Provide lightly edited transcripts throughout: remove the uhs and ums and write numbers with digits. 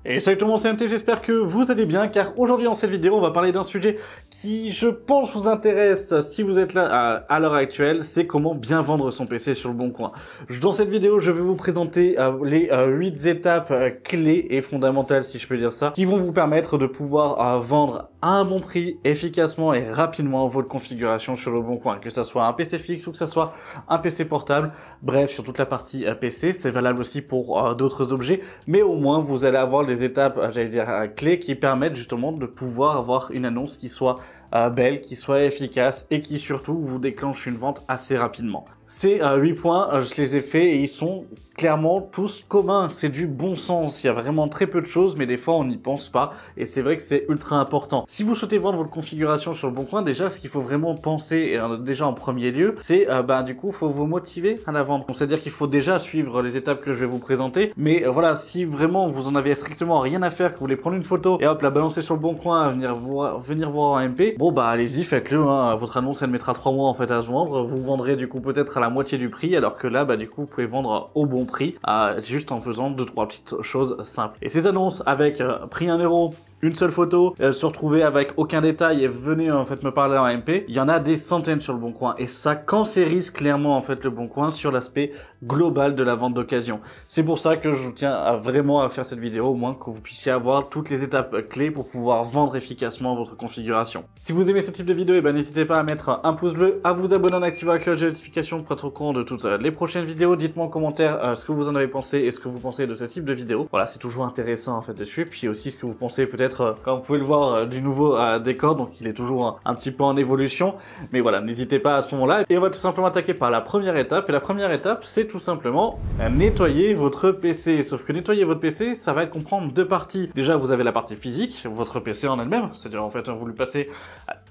Et salut tout le monde, c'est MT, j'espère que vous allez bien, car aujourd'hui dans cette vidéo, on va parler d'un sujet qui, je pense, vous intéresse si vous êtes là à l'heure actuelle, c'est comment bien vendre son PC sur le bon coin. Dans cette vidéo, je vais vous présenter les 8 étapes clés et fondamentales, si je peux dire ça, qui vont vous permettre de pouvoir vendre à un bon prix, efficacement et rapidement votre configuration sur le bon coin, que ça soit un PC fixe ou que ça soit un PC portable, bref, sur toute la partie PC, c'est valable aussi pour d'autres objets, mais au moins vous allez avoir les étapes, j'allais dire, clés qui permettent justement de pouvoir avoir une annonce qui soit belle, qui soit efficace et qui surtout vous déclenche une vente assez rapidement. Ces 8 points, je les ai faits et ils sont clairement tous communs. C'est du bon sens. Il y a vraiment très peu de choses, mais des fois on n'y pense pas. Et c'est vrai que c'est ultra important. Si vous souhaitez vendre votre configuration sur le bon coin, déjà ce qu'il faut vraiment penser, déjà en premier lieu, c'est du coup, il faut vous motiver à la vente. C'est-à-dire qu'il faut déjà suivre les étapes que je vais vous présenter. Mais voilà, si vraiment vous en avez strictement rien à faire, que vous voulez prendre une photo et hop, la balancer sur le bon coin, venir voir en MP, bon allez-y, faites-le. Votre annonce, elle mettra 3 mois en fait à se vendre. Vous vendrez du coup peut-être à la moitié du prix, alors que là, du coup, vous pouvez vendre au bon prix, juste en faisant 2-3 petites choses simples. Et ces annonces avec prix 1 euro, une seule photo, se retrouver avec aucun détail et venez en fait me parler en MP, il y en a des centaines sur le bon coin et ça cancérise clairement en fait le bon coin sur l'aspect global de la vente d'occasion. C'est pour ça que je tiens vraiment à faire cette vidéo, au moins que vous puissiez avoir toutes les étapes clés pour pouvoir vendre efficacement votre configuration. Si vous aimez ce type de vidéo, n'hésitez pas à mettre un pouce bleu, à vous abonner en activant la cloche de notification pour être au courant de toutes les prochaines vidéos. Dites-moi en commentaire ce que vous en avez pensé et ce que vous pensez de ce type de vidéo. Voilà, c'est toujours intéressant en fait dessus, puis aussi ce que vous pensez peut-être comme vous pouvez le voir du nouveau décor, donc il est toujours un petit peu en évolution, mais voilà, n'hésitez pas à ce moment-là. Et on va tout simplement attaquer par la première étape, et la première étape c'est tout simplement nettoyer votre PC. Sauf que nettoyer votre PC, ça va comprendre deux parties. Déjà vous avez la partie physique, votre PC en elle-même, c'est-à-dire en fait vous lui passez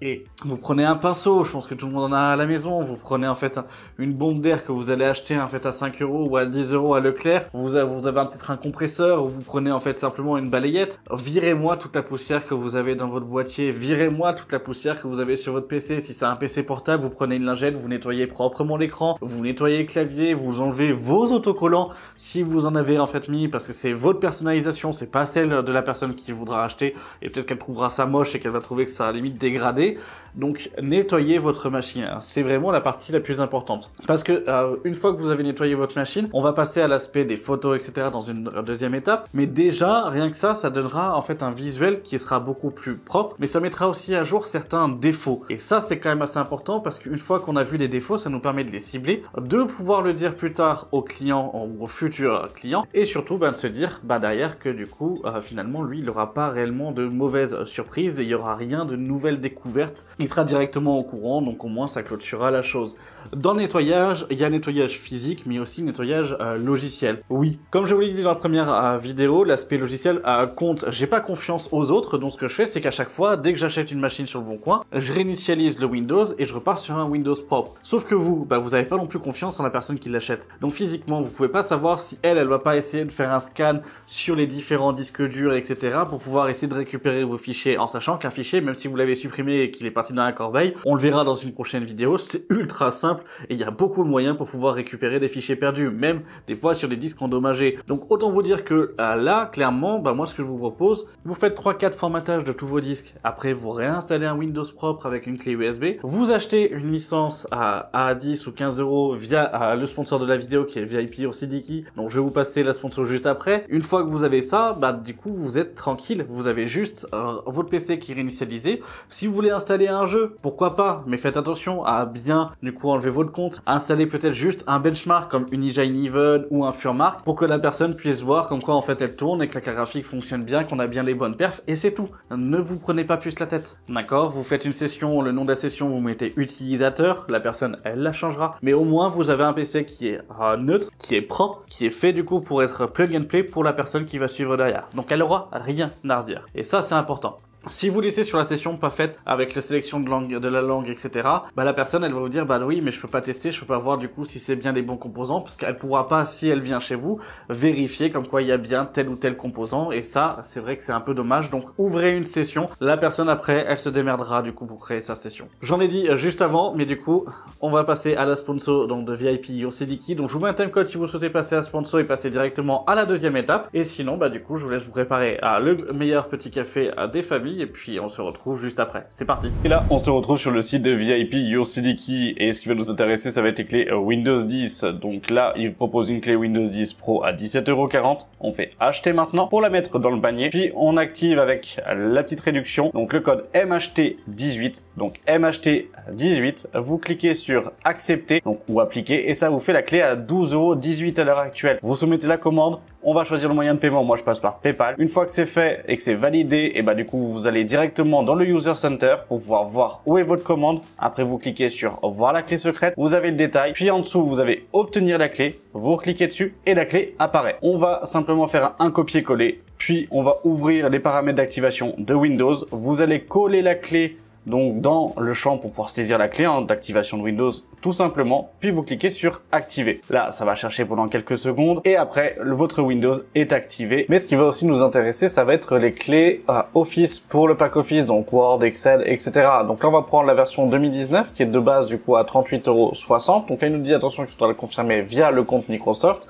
et vous prenez un pinceau, je pense que tout le monde en a à la maison, vous prenez en fait une bombe d'air que vous allez acheter en fait à 5 euros ou à 10 euros à Leclerc, vous avez peut-être un compresseur, ou vous prenez en fait simplement une balayette, virez-moi toute la poussière que vous avez dans votre boîtier, virez-moi toute la poussière que vous avez sur votre PC. Si c'est un PC portable, vous prenez une lingette, vous nettoyez proprement l'écran, vous nettoyez le clavier, vous enlevez vos autocollants si vous en avez en fait mis, parce que c'est votre personnalisation, c'est pas celle de la personne qui voudra acheter, et peut-être qu'elle trouvera ça moche et qu'elle va trouver que ça a limite dégradé. Donc nettoyez votre machine, c'est vraiment la partie la plus importante, parce que une fois que vous avez nettoyé votre machine, on va passer à l'aspect des photos etc dans une deuxième étape, mais déjà rien que ça donnera en fait un visuel qui sera beaucoup plus propre, mais ça mettra aussi à jour certains défauts, et ça c'est quand même assez important, parce qu'une fois qu'on a vu les défauts, ça nous permet de les cibler, de pouvoir le dire plus tard aux clients ou aux futurs clients, et surtout de se dire derrière que du coup finalement lui il n'aura pas réellement de mauvaises surprises et il n'y aura rien de nouvelles découvertes, il sera directement au courant, donc au moins ça clôturera la chose. Dans le nettoyage, il y a nettoyage physique mais aussi nettoyage logiciel. Oui, comme je vous l'ai dit dans la première vidéo, l'aspect logiciel compte. J'ai pas confiance aux autres, donc ce que je fais c'est qu'à chaque fois, dès que j'achète une machine sur le bon coin, je réinitialise le Windows et je repars sur un Windows propre. Sauf que vous avez pas non plus confiance en la personne qui l'achète. Donc physiquement, vous pouvez pas savoir si elle va pas essayer de faire un scan sur les différents disques durs, etc. pour pouvoir essayer de récupérer vos fichiers, en sachant qu'un fichier, même si vous l'avez supprimé et qu'il est parti dans la corbeille, on le verra dans une prochaine vidéo, c'est ultra simple et il y a beaucoup de moyens pour pouvoir récupérer des fichiers perdus, même des fois sur des disques endommagés. Donc autant vous dire que là, clairement, moi ce que je vous propose, vous faites 3-4 formatages de tous vos disques, après vous réinstallez un Windows propre avec une clé USB, vous achetez une licence à 10 ou 15 euros via le sponsor de la vidéo qui est VIP au Sidiki, donc je vais vous passer la sponsor juste après. Une fois que vous avez ça, du coup vous êtes tranquille, vous avez juste votre PC qui est réinitialisé. Si vous voulez installer un jeu, pourquoi pas, mais faites attention à bien du coup enlever votre compte, installer peut-être juste un benchmark comme une Even ou un Furmark pour que la personne puisse voir comme quoi en fait elle tourne et que la carte graphique fonctionne bien, qu'on a bien les bonnes perfs, et c'est tout. Ne vous prenez pas plus la tête, d'accord? Vous faites une session, le nom de la session, vous mettez utilisateur, la personne elle la changera, mais au moins vous avez un PC qui est neutre, qui est propre, qui est fait du coup pour être plug and play pour la personne qui va suivre derrière. Donc elle aura rien à redire, et ça c'est important. Si vous laissez sur la session pas faite avec la sélection de la langue, etc., bah la personne elle va vous dire bah oui mais je peux pas tester, je peux pas voir du coup si c'est bien les bons composants parce qu'elle pourra pas, si elle vient chez vous, vérifier comme quoi il y a bien tel ou tel composant et ça c'est vrai que c'est un peu dommage. Donc ouvrez une session, la personne après elle se démerdera du coup pour créer sa session. J'en ai dit juste avant mais du coup on va passer à la sponsor donc de VIP Yosediki. Donc je vous mets un timecode si vous souhaitez passer à sponsor et passer directement à la deuxième étape et sinon bah du coup je vous laisse vous préparer à le meilleur petit café des familles. Et puis on se retrouve juste après. C'est parti. Et là, on se retrouve sur le site de VIP Yosediki et ce qui va nous intéresser, ça va être les clés Windows 10. Donc là, il propose une clé Windows 10 Pro à 17,40 €. On fait acheter maintenant pour la mettre dans le panier. Puis on active avec la petite réduction, donc le code MHT18. Donc MHT18, vous cliquez sur accepter donc, ou appliquer et ça vous fait la clé à 12,18 € à l'heure actuelle. Vous soumettez la commande. On va choisir le moyen de paiement. Moi, je passe par PayPal. Une fois que c'est fait et que c'est validé, et bah du coup, vous allez directement dans le User Center pour pouvoir voir où est votre commande. Après, vous cliquez sur voir la clé secrète. Vous avez le détail. Puis en dessous, vous avez obtenir la clé. Vous cliquez dessus et la clé apparaît. On va simplement faire un copier-coller. Puis on va ouvrir les paramètres d'activation de Windows. Vous allez coller la clé donc dans le champ pour pouvoir saisir la clé d'activation de Windows tout simplement, puis vous cliquez sur activer. Là, ça va chercher pendant quelques secondes et après, votre Windows est activé. Mais ce qui va aussi nous intéresser, ça va être les clés Office pour le pack Office, donc Word, Excel, etc. Donc là, on va prendre la version 2019 qui est de base du coup à 38,60 €. Donc là, il nous dit attention qu'il faudra le confirmer via le compte Microsoft.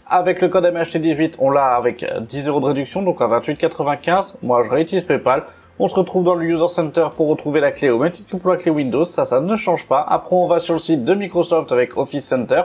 Avec le code MHT18, on l'a avec 10 € de réduction, donc à 28,95 €. Moi, je réutilise PayPal. On se retrouve dans le User Center pour retrouver la clé au même titre que pour la clé Windows, ça ne change pas. Après, on va sur le site de Microsoft avec Office Center.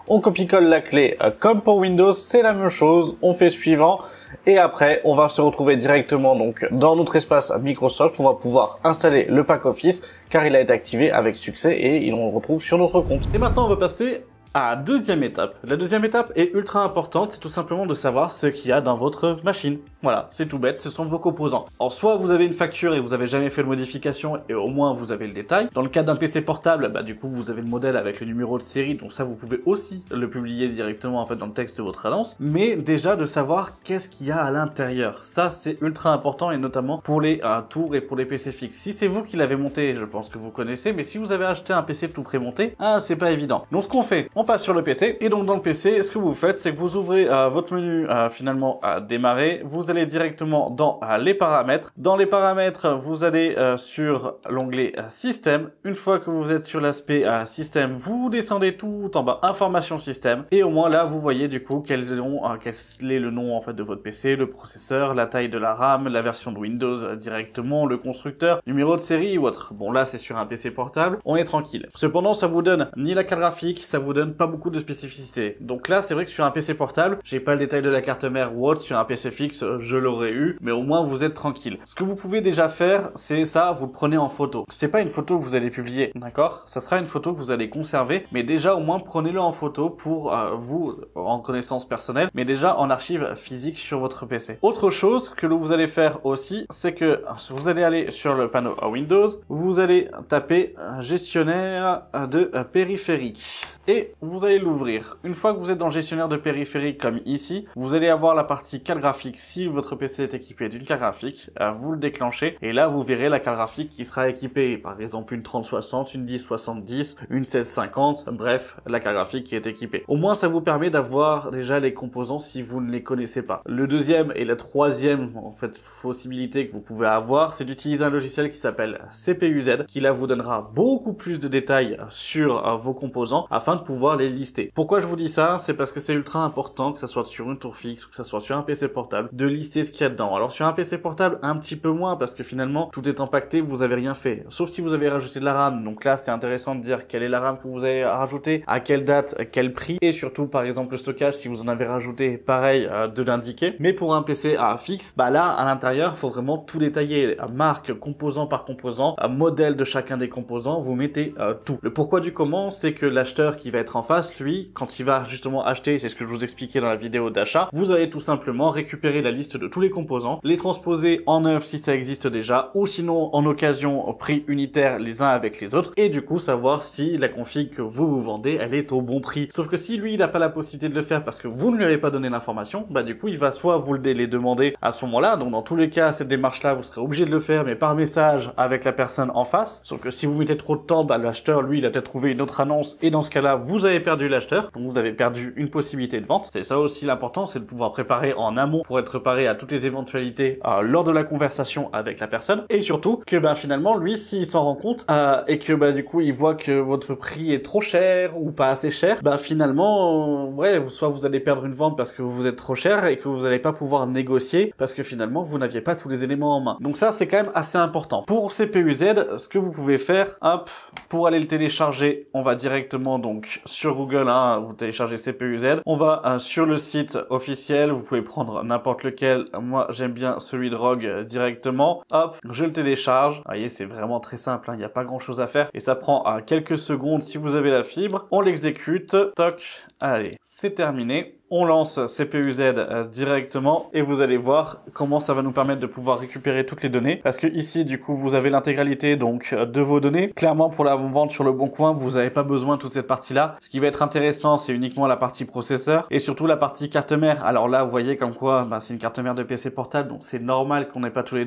On copie-colle la clé comme pour Windows, c'est la même chose. On fait suivant. Et après, on va se retrouver directement donc dans notre espace Microsoft. On va pouvoir installer le pack Office car il a été activé avec succès et on le retrouve sur notre compte. Et maintenant, on va passer à la deuxième étape. La deuxième étape est ultra importante, c'est tout simplement de savoir ce qu'il y a dans votre machine. Voilà, c'est tout bête, ce sont vos composants. En soit vous avez une facture et vous avez jamais fait de modification et au moins vous avez le détail. Dans le cas d'un PC portable, bah du coup vous avez le modèle avec le numéro de série, donc ça vous pouvez aussi le publier directement en fait dans le texte de votre annonce. Mais déjà de savoir qu'est-ce qu'il y a à l'intérieur, ça c'est ultra important et notamment pour les tours et pour les PC fixes. Si c'est vous qui l'avez monté, je pense que vous connaissez, mais si vous avez acheté un PC tout prémonté, c'est pas évident. Donc ce qu'on fait, on passe sur le PC, et donc dans le PC, ce que vous faites, c'est que vous ouvrez votre menu finalement à démarrer, vous allez directement dans les paramètres. Dans les paramètres, vous allez sur l'onglet Système. Une fois que vous êtes sur l'aspect Système, vous descendez tout en bas, Information Système, et au moins là, vous voyez du coup quel est le nom en fait de votre PC, le processeur, la taille de la RAM, la version de Windows directement, le constructeur, numéro de série ou autre. Bon là, c'est sur un PC portable, on est tranquille. Cependant, ça vous donne ni la carte graphique, ça vous donne pas beaucoup de spécificité. Donc là, c'est vrai que sur un PC portable, j'ai pas le détail de la carte mère ou autre, sur un PC fixe, je l'aurais eu, mais au moins vous êtes tranquille. Ce que vous pouvez déjà faire, c'est ça, vous le prenez en photo. C'est pas une photo que vous allez publier, d'accord? Ça sera une photo que vous allez conserver, mais déjà au moins prenez-le en photo pour vous, en connaissance personnelle, mais déjà en archive physique sur votre PC. Autre chose que vous allez faire aussi, c'est que vous allez aller sur le panneau Windows, vous allez taper gestionnaire de périphérique. Et vous allez l'ouvrir. Une fois que vous êtes dans le gestionnaire de périphérique comme ici, vous allez avoir la partie carte graphique. Si votre PC est équipé d'une carte graphique, vous le déclenchez et là vous verrez la carte graphique qui sera équipée. Par exemple une 3060, une 1070, une 1650, bref, la carte graphique qui est équipée. Au moins ça vous permet d'avoir déjà les composants si vous ne les connaissez pas. Le deuxième et la troisième en fait possibilité que vous pouvez avoir, c'est d'utiliser un logiciel qui s'appelle CPUZ, qui là vous donnera beaucoup plus de détails sur vos composants afin de pouvoir les lister. Pourquoi je vous dis ça? C'est parce que c'est ultra important, que ça soit sur une tour fixe ou que ça soit sur un PC portable, de lister ce qu'il y a dedans. Alors sur un PC portable, un petit peu moins parce que finalement tout est empaqueté, vous avez rien fait. Sauf si vous avez rajouté de la RAM. Donc là c'est intéressant de dire quelle est la RAM que vous avez rajouté, à quelle date, quel prix et surtout par exemple le stockage si vous en avez rajouté, pareil de l'indiquer. Mais pour un PC fixe, bah là à l'intérieur faut vraiment tout détailler, marque, composant par composant, modèle de chacun des composants, vous mettez tout. Le pourquoi du comment, c'est que l'acheteur qui va être en face, lui, quand il va justement acheter, c'est ce que je vous expliquais dans la vidéo d'achat, vous allez tout simplement récupérer la liste de tous les composants, les transposer en neuf si ça existe déjà, ou sinon en occasion au prix unitaire les uns avec les autres, et du coup savoir si la config que vous vendez, elle est au bon prix. Sauf que si lui, il n'a pas la possibilité de le faire parce que vous ne lui avez pas donné l'information, bah du coup, il va soit vous les demander à ce moment-là, donc dans tous les cas, cette démarche-là, vous serez obligé de le faire, mais par message avec la personne en face. Sauf que si vous mettez trop de temps, bah l'acheteur, lui, il a peut-être trouvé une autre annonce, et dans ce cas-là, vous avez perdu l'acheteur, donc vous avez perdu une possibilité de vente. C'est ça aussi l'important, c'est de pouvoir préparer en amont pour être préparé à toutes les éventualités lors de la conversation avec la personne, et surtout que ben finalement, lui, s'il s'en rend compte et que bah du coup, il voit que votre prix est trop cher ou pas assez cher, bah finalement, ouais, soit vous allez perdre une vente parce que vous êtes trop cher et que vous n'allez pas pouvoir négocier parce que finalement, vous n'aviez pas tous les éléments en main. Donc ça, c'est quand même assez important. Pour CPUZ, ce que vous pouvez faire, hop, pour aller le télécharger, on va directement donc sur Google, hein, vous téléchargez CPUZ, on va sur le site officiel, vous pouvez prendre n'importe lequel, moi j'aime bien celui de Rogue directement, hop, je le télécharge, vous voyez c'est vraiment très simple, il n'y a pas grand chose à faire et ça prend quelques secondes si vous avez la fibre, on l'exécute, toc, allez, c'est terminé. On lance CPUZ directement et vous allez voir comment ça va nous permettre de pouvoir récupérer toutes les données parce que ici du coup vous avez l'intégralité donc de vos données. Clairement pour la vente sur le bon coin vous n'avez pas besoin de toute cette partie là. Ce qui va être intéressant c'est uniquement la partie processeur et surtout la partie carte mère. Alors là vous voyez comme quoi bah, c'est une carte mère de PC portable donc c'est normal qu'on n'ait pas tous les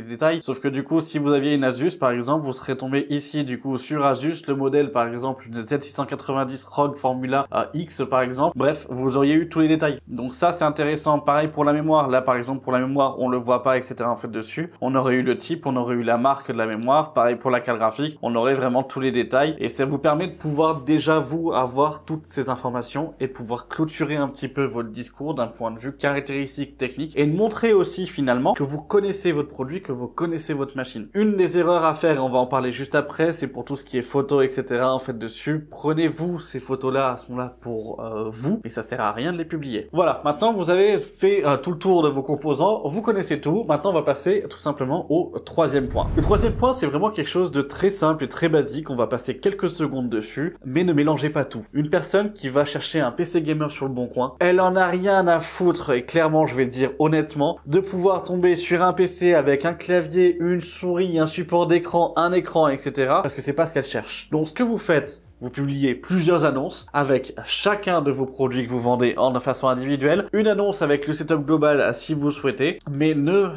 détails. Sauf que du coup si vous aviez une Asus par exemple vous serez tombé ici du coup sur Asus le modèle par exemple de Z690 ROG Formula X par exemple. Bref vous auriez eu tous les détails. Donc ça c'est intéressant. Pareil pour la mémoire. Là par exemple pour la mémoire on le voit pas etc. en fait dessus. On aurait eu le type, on aurait eu la marque de la mémoire. Pareil pour la carte graphique. On aurait vraiment tous les détails et ça vous permet de pouvoir déjà vous avoir toutes ces informations et de pouvoir clôturer un petit peu votre discours d'un point de vue caractéristique technique et de montrer aussi finalement que vous connaissez votre produit, que vous connaissez votre machine. Une des erreurs à faire et on va en parler juste après, c'est pour tout ce qui est photos etc. en fait dessus. Prenez-vous ces photos là à ce moment-là pour vous et ça sert à rien de les publier. Voilà, maintenant vous avez fait tout le tour de vos composants, vous connaissez tout, maintenant on va passer tout simplement au troisième point. Le troisième point c'est vraiment quelque chose de très simple et très basique, on va passer quelques secondes dessus, mais ne mélangez pas tout. Une personne qui va chercher un PC gamer sur le bon coin, elle en a rien à foutre, et clairement je vais le dire honnêtement, de pouvoir tomber sur un PC avec un clavier, une souris, un support d'écran, un écran, etc. parce que c'est pas ce qu'elle cherche. Donc ce que vous faites, vous publiez plusieurs annonces avec chacun de vos produits que vous vendez de façon individuelle. Une annonce avec le setup global si vous souhaitez, mais ne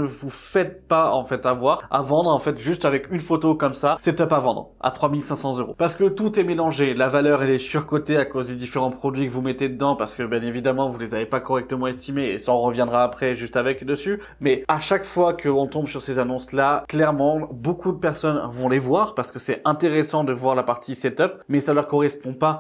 vous faites pas en fait avoir à vendre en fait juste avec une photo comme ça, setup à vendre à 3500 €. Parce que tout est mélangé, la valeur elle est surcotée à cause des différents produits que vous mettez dedans parce que bien évidemment vous les avez pas correctement estimés et ça on reviendra après juste avec dessus. Mais à chaque fois qu'on tombe sur ces annonces là, clairement beaucoup de personnes vont les voir parce que c'est intéressant de voir la partie setup, mais ça leur correspond pas.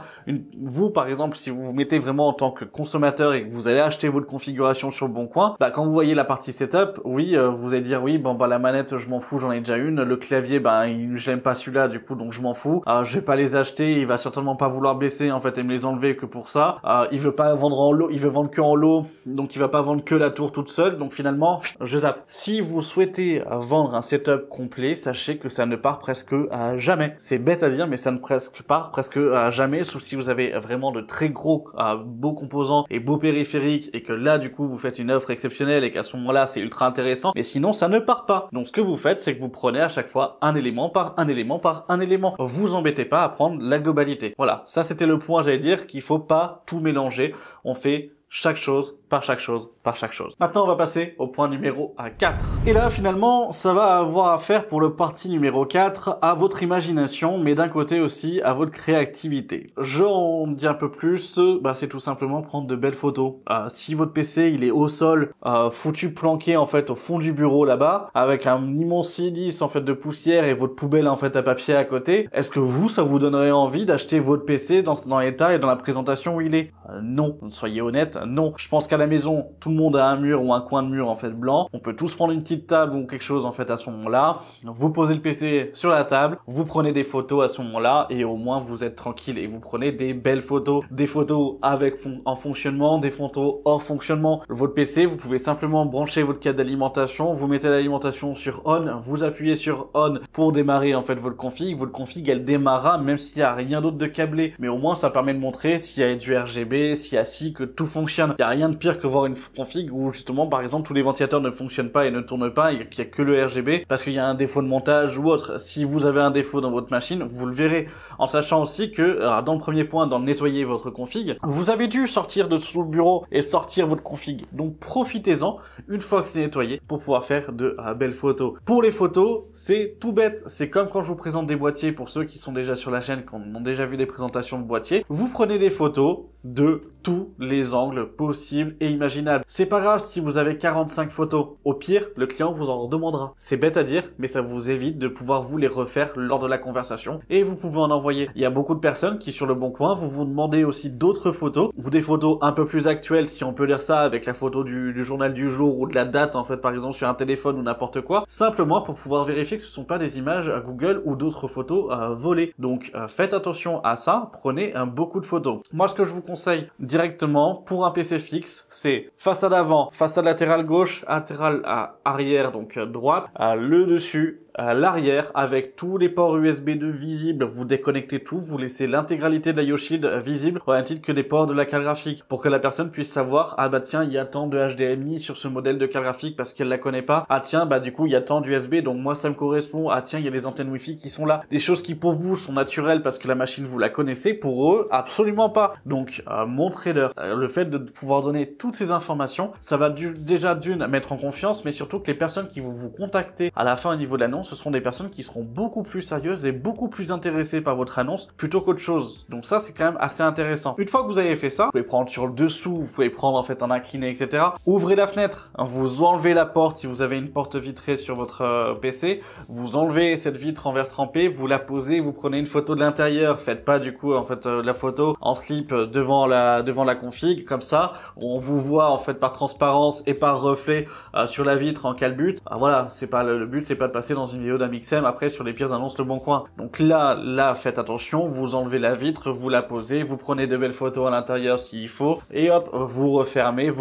Vous par exemple si vous vous mettez vraiment en tant que consommateur et que vous allez acheter votre configuration sur le bon coin, bah quand vous voyez la partie setup, oui, vous allez dire oui, bon bah la manette je m'en fous, j'en ai déjà une, le clavier bah j'aime pas celui-là du coup donc je m'en fous, je vais pas les acheter, il va certainement pas vouloir baisser en fait et me les enlever que pour ça, il veut pas vendre en lot, il veut vendre que en lot, donc il va pas vendre que la tour toute seule, donc finalement je zappe. Si vous souhaitez vendre un setup complet, sachez que ça ne part presque à jamais. C'est bête à dire mais ça ne part presque à jamais, sauf si vous avez vraiment de très gros beaux composants et beaux périphériques et que là du coup vous faites une offre exceptionnelle et qu'à ce moment là c'est ultra intéressant, mais sinon ça ne part pas. Donc ce que vous faites c'est que vous prenez à chaque fois un élément par un élément par un élément. Vous embêtez pas à prendre la globalité. Voilà, ça c'était le point, j'allais dire qu'il faut pas tout mélanger. On fait chaque chose par chaque chose par chaque chose. Maintenant on va passer au point numéro 4. Et là finalement ça va avoir à faire pour le parti numéro 4 à votre imagination mais d'un côté aussi à votre créativité. J'en dis un peu plus, c'est tout simplement prendre de belles photos. Si votre PC il est au sol, foutu planqué en fait au fond du bureau là-bas avec un immense silice en fait de poussière et votre poubelle en fait à papier à côté, est-ce que ça vous donnerait envie d'acheter votre PC dans l'état et dans la présentation où il est? Non, soyez honnête, non. Je pense qu'à la maison, tout le monde a un mur ou un coin de mur en fait blanc. On peut tous prendre une petite table ou quelque chose en fait à ce moment-là. Vous posez le PC sur la table, vous prenez des photos à ce moment-là et au moins vous êtes tranquille et vous prenez des belles photos, des photos avec en fonctionnement, des photos hors fonctionnement. Votre PC, vous pouvez simplement brancher votre câble d'alimentation, vous mettez l'alimentation sur on, vous appuyez sur on pour démarrer en fait votre config elle démarrera même s'il n'y a rien d'autre de câblé, mais au moins ça permet de montrer s'il y a du RGB, s'il y a que tout fonctionne. Il n'y a rien de pire que voir une config où justement par exemple tous les ventilateurs ne fonctionnent pas et ne tournent pas et qu'il n'y a que le RGB parce qu'il y a un défaut de montage ou autre. Si vous avez un défaut dans votre machine, vous le verrez, en sachant aussi que dans le premier point, dans nettoyer votre config, vous avez dû sortir de sous le bureau et sortir votre config. Donc profitez-en une fois que c'est nettoyé pour pouvoir faire de belles photos. Pour les photos, c'est tout bête. C'est comme quand je vous présente des boîtiers pour ceux qui sont déjà sur la chaîne, qui ont déjà vu des présentations de boîtiers. Vous prenez des photos de tous les angles possibles et imaginables. C'est pas grave si vous avez 45 photos. Au pire, le client vous en redemandera. C'est bête à dire, mais ça vous évite de pouvoir vous les refaire lors de la conversation et vous pouvez en envoyer. Il y a beaucoup de personnes qui sur le bon coin vous demandez aussi d'autres photos ou des photos un peu plus actuelles si on peut lire ça avec la photo du journal du jour ou de la date en fait par exemple sur un téléphone ou n'importe quoi, simplement pour pouvoir vérifier que ce sont pas des images à Google ou d'autres photos volées. Donc faites attention à ça, prenez beaucoup de photos. Moi ce que je vous conseille directement pour un PC fixe, c'est façade avant, façade latérale gauche, latérale arrière donc droite, le dessus, l'arrière avec tous les ports USB 2 visibles, vous déconnectez tout, vous laissez l'intégralité de la YoShield visible au même titre que les ports de la carte graphique pour que la personne puisse savoir ah bah tiens il y a tant de HDMI sur ce modèle de carte graphique parce qu'elle la connaît pas, ah tiens bah du coup il y a tant d'USB donc moi ça me correspond, ah tiens il y a les antennes Wi-Fi qui sont là, des choses qui pour vous sont naturelles parce que la machine vous la connaissez, pour eux absolument pas. Donc montrez-leur le fait de pouvoir donner toutes ces informations, ça va déjà d'une mettre en confiance, mais surtout que les personnes qui vont vous contacter à la fin au niveau de l'annonce, ce seront des personnes qui seront beaucoup plus sérieuses et beaucoup plus intéressées par votre annonce plutôt qu'autre chose. Donc ça, c'est quand même assez intéressant. Une fois que vous avez fait ça, vous pouvez prendre sur le dessous, vous pouvez prendre en fait en incliné, etc. Ouvrez la fenêtre, vous enlevez la porte si vous avez une porte vitrée sur votre PC, vous enlevez cette vitre en verre trempé, vous la posez, vous prenez une photo de l'intérieur. Faites pas du coup en fait la photo en slip devant la config, comme ça, on vous voit en fait par transparence et par reflet sur la vitre en calbut. Voilà, c'est pas le but, c'est pas de passer dans une vidéo d'Amixem après sur les pires annonces Le Bon Coin. Donc là, faites attention, vous enlevez la vitre, vous la posez, vous prenez de belles photos à l'intérieur s'il faut, et hop, vous refermez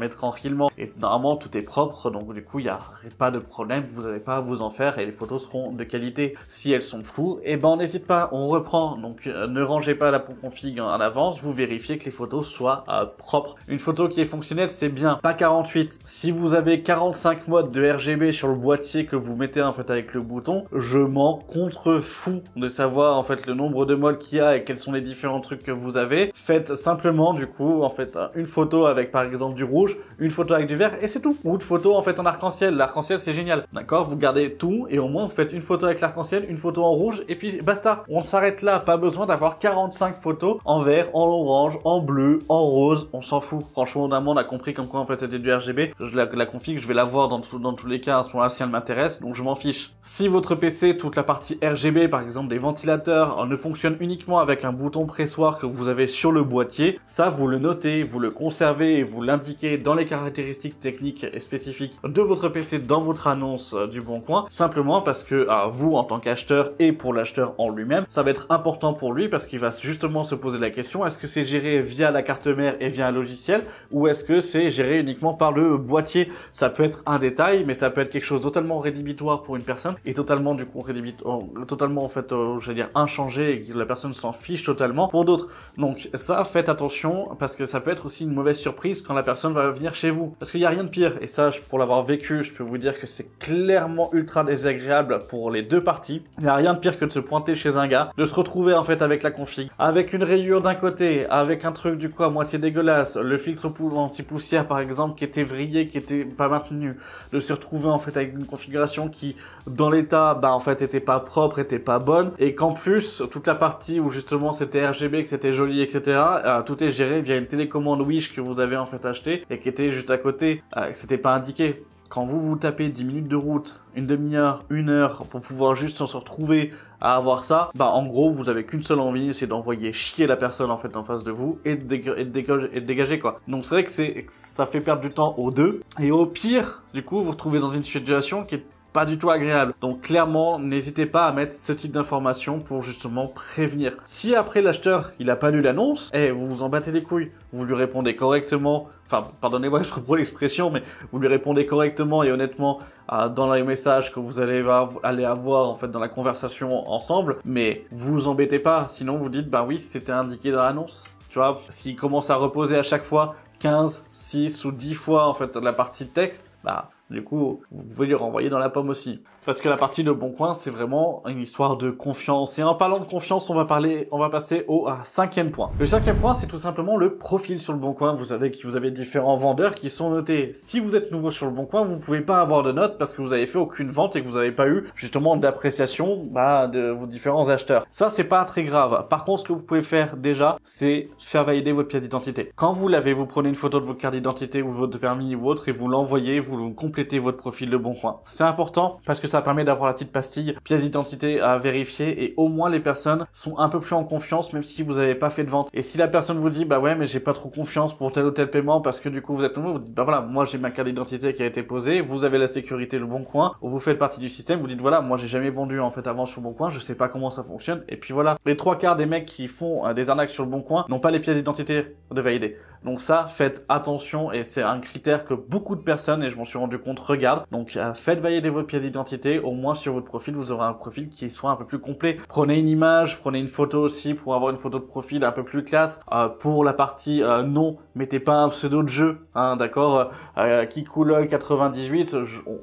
tranquillement. Et normalement, tout est propre, donc du coup, il n'y a pas de problème, vous n'avez pas à vous en faire, et les photos seront de qualité. Si elles sont floues, et ben on n'hésite pas, on reprend. Donc ne rangez pas la config en avance, vous vérifiez que les photos soient propres. Une photo qui est fonctionnelle, c'est bien, pas 48. Si vous avez 45 modes de RGB sur le boîtier que vous mettez en fait avec le bouton, je m'en contrefous de savoir en fait le nombre de modes qu'il y a et quels sont les différents trucs que vous avez. Faites simplement du coup en fait une photo avec par exemple du rouge, une photo avec du vert et c'est tout. Ou de photo en fait en arc-en-ciel. L'arc-en-ciel c'est génial, d'accord? Vous gardez tout et au moins vous faites une photo avec l'arc-en-ciel, une photo en rouge et puis basta. On s'arrête là, pas besoin d'avoir 45 photos en vert, en orange, en bleu, en rose, on s'en fout. Franchement, on a compris comme quoi en fait c'était du RGB. La config, je vais la voir dans tous les cas à ce moment-là si elle m'intéresse, donc je m'en fiche. Si votre PC, toute la partie RGB, par exemple des ventilateurs, ne fonctionne uniquement avec un bouton pressoir que vous avez sur le boîtier, ça vous le notez, vous le conservez et vous l'indiquez dans les caractéristiques techniques et spécifiques de votre PC dans votre annonce du Bon Coin, simplement parce que vous en tant qu'acheteur et pour l'acheteur en lui-même, ça va être important pour lui parce qu'il va justement se poser la question, est-ce que c'est géré via la carte mère et via un logiciel ou est-ce que c'est géré uniquement par le boîtier? Ça peut être un détail, mais ça peut être quelque chose totalement rédhibitoire pour une personne et totalement du coup totalement en fait je vais dire inchangé et que la personne s'en fiche totalement pour d'autres. Donc ça, faites attention parce que ça peut être aussi une mauvaise surprise quand la personne va venir chez vous, parce qu'il n'y a rien de pire et ça pour l'avoir vécu je peux vous dire que c'est clairement ultra désagréable pour les deux parties. Il n'y a rien de pire que de se pointer chez un gars, de se retrouver en fait avec la config, avec une rayure d'un côté, avec un truc du coup à moitié dégueulasse, le filtre anti-poussière par exemple qui était vrillé, qui était pas maintenu, de se retrouver en fait avec une configuration qui dans l'état en fait était pas propre, était pas bonne, et qu'en plus toute la partie où justement c'était RGB, que c'était joli, etc. Tout est géré via une télécommande Wish que vous avez en fait acheté et qui était juste à côté, que c'était pas indiqué. quand vous tapez 10 minutes de route, une demi-heure, 1 heure, pour pouvoir juste se retrouver à avoir ça, bah en gros, vous avez qu'une seule envie, c'est d'envoyer chier la personne en fait en face de vous et de dégager quoi. Donc c'est vrai que ça fait perdre du temps aux deux. Et au pire, du coup, vous vous retrouvez dans une situation qui est pas du tout agréable. Donc clairement, n'hésitez pas à mettre ce type d'informations pour justement prévenir. Si après l'acheteur, il a pas lu l'annonce, vous vous en battez les couilles. Vous lui répondez correctement, enfin, pardonnez-moi, je reprends l'expression, mais vous lui répondez correctement et honnêtement dans les messages que vous allez avoir en fait dans la conversation ensemble, mais vous embêtez pas, sinon vous dites, bah oui, c'était indiqué dans l'annonce. Tu vois, s'il commence à reposer à chaque fois 15, 6 ou 10 fois en fait la partie texte, bah du coup, vous pouvez lui renvoyer dans la pomme aussi. Parce que la partie de Bon Coin, c'est vraiment une histoire de confiance. Et en parlant de confiance, on va passer au 5e point. Le 5e point, c'est tout simplement le profil sur le Bon Coin. Vous savez que vous avez différents vendeurs qui sont notés. Si vous êtes nouveau sur le Bon Coin, vous pouvez pas avoir de notes parce que vous avez fait aucune vente et que vous n'avez pas eu justement d'appréciation de vos différents acheteurs. Ça, c'est pas très grave. Par contre, ce que vous pouvez faire déjà, c'est faire valider votre pièce d'identité. Quand vous l'avez, vous prenez une photo de votre carte d'identité ou votre permis ou autre et vous l'envoyez, vous complétez votre profil de Bon Coin. C'est important parce que ça permet d'avoir la petite pastille pièce d'identité à vérifier et au moins les personnes sont un peu plus en confiance même si vous n'avez pas fait de vente. Et si la personne vous dit bah ouais mais j'ai pas trop confiance pour tel ou tel paiement parce que du coup vous êtes nouveau, vous dites bah voilà, moi j'ai ma carte d'identité qui a été posée, vous avez la sécurité le Bon Coin, ou vous faites partie du système, vous dites voilà, moi j'ai jamais vendu en fait avant sur le Bon Coin, je sais pas comment ça fonctionne, et puis voilà. Les 3/4 des mecs qui font des arnaques sur le Bon Coin n'ont pas les pièces d'identité de valider. Donc ça, faites attention et c'est un critère que beaucoup de personnes, et je m'en suis rendu compte, regardent. Donc faites valider votre pièce d'identité, au moins sur votre profil, vous aurez un profil qui soit un peu plus complet. Prenez une image, prenez une photo aussi pour avoir une photo de profil un peu plus classe. Pour la partie non, mettez pas un pseudo de jeu, hein, d'accord, Kikoulol 98,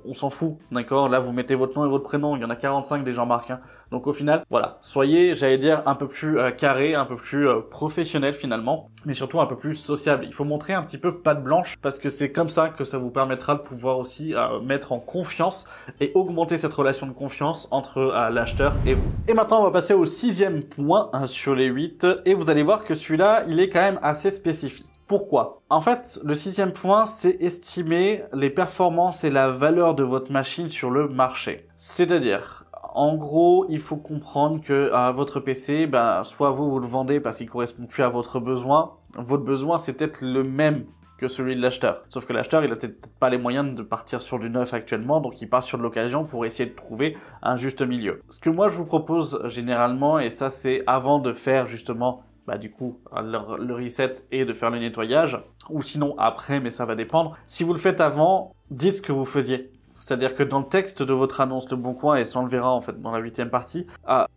on s'en fout, d'accord. Là vous mettez votre nom et votre prénom, il y en a 45 des gens marquent, hein. Donc au final, voilà, soyez, j'allais dire, un peu plus carré, un peu plus professionnel finalement, mais surtout un peu plus sociable. Il faut montrer un petit peu patte blanche parce que c'est comme ça que ça vous permettra de pouvoir aussi mettre en confiance et augmenter cette relation de confiance entre l'acheteur et vous. Et maintenant, on va passer au 6e point sur les 8 et vous allez voir que celui-là, il est quand même assez spécifique. Pourquoi? En fait, le 6e point, c'est estimer les performances et la valeur de votre machine sur le marché. C'est-à-dire, en gros, il faut comprendre que votre PC, soit vous le vendez parce qu'il correspond plus à votre besoin. Votre besoin, c'est peut-être le même que celui de l'acheteur. Sauf que l'acheteur, il a peut-être pas les moyens de partir sur du neuf actuellement, donc il part sur de l'occasion pour essayer de trouver un juste milieu. Ce que moi, je vous propose généralement, et ça c'est avant de faire justement du coup le reset et de faire le nettoyage, ou sinon après, mais ça va dépendre. Si vous le faites avant, dites ce que vous faisiez. C'est-à-dire que dans le texte de votre annonce de Bon Coin, et ça on le verra en fait dans la 8e partie,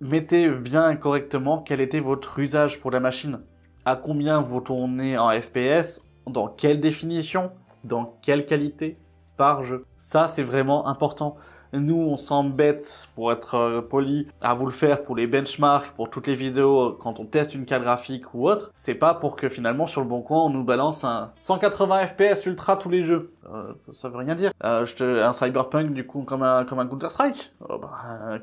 mettez bien correctement quel était votre usage pour la machine. À combien vous tournez en FPS, dans quelle définition, dans quelle qualité, par jeu. Ça c'est vraiment important. Nous, on s'embête, pour être poli, à vous le faire pour les benchmarks, pour toutes les vidéos, quand on teste une carte graphique ou autre. C'est pas pour que finalement, sur le Bon Coin, on nous balance un 180 FPS ultra tous les jeux. Ça veut rien dire. Un Cyberpunk, du coup, comme un Counter-Strike.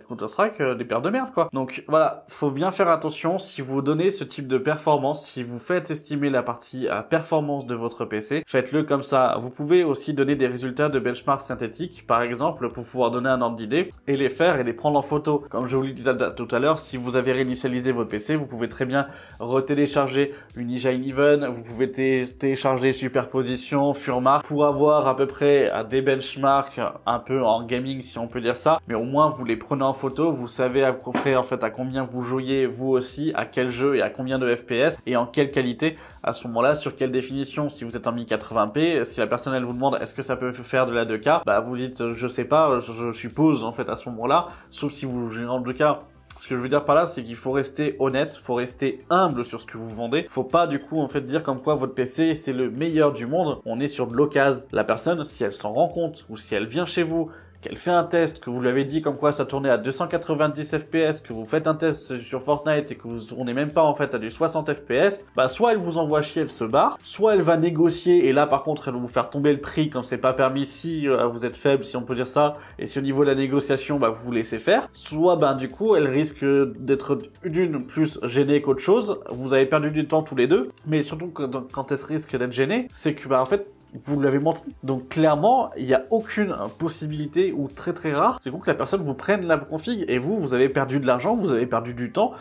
Counter-Strike, des paires de merde, quoi. Donc, voilà, faut bien faire attention. Si vous donnez ce type de performance, si vous faites estimer la partie performance de votre PC, faites-le comme ça. Vous pouvez aussi donner des résultats de benchmark synthétiques, par exemple, pour pouvoir donner un ordre d'idée et les faire et les prendre en photo. Comme je vous l'ai dit tout à l'heure, si vous avez réinitialisé votre PC, vous pouvez très bien retélécharger une Engine Even, vous pouvez télécharger Superposition, Furmark pour avoir à peu près des benchmarks un peu en gaming si on peut dire ça, mais au moins vous les prenez en photo, vous savez à peu près en fait à combien vous jouiez vous aussi, à quel jeu et à combien de FPS et en quelle qualité à ce moment-là, sur quelle définition. Si vous êtes en 1080p, si la personne elle vous demande est-ce que ça peut faire de la 2K, vous dites je sais pas, je suppose en fait à ce moment-là, sauf si vous jouez en 2K. Ce que je veux dire par là, c'est qu'il faut rester honnête, faut rester humble sur ce que vous vendez. Faut pas du coup en fait dire comme quoi votre PC c'est le meilleur du monde. On est sur de l'occasion. La personne, si elle s'en rend compte ou si elle vient chez vous, qu'elle fait un test, que vous lui avez dit comme quoi ça tournait à 290 FPS, que vous faites un test sur Fortnite et que vous tournez même pas en fait à du 60 FPS, soit elle vous envoie chier, elle se barre, soit elle va négocier et là par contre elle va vous faire tomber le prix quand c'est pas permis si vous êtes faible, si on peut dire ça, et si au niveau de la négociation vous vous laissez faire, soit du coup elle risque d'être d'une plus gênée qu'autre chose, vous avez perdu du temps tous les deux, mais surtout quand elle risque d'être gênée, c'est que en fait vous lui avez menti. Donc clairement, il n'y a aucune possibilité, ou très très rare, du coup que la personne vous prenne la config, et vous avez perdu de l'argent, vous avez perdu du temps,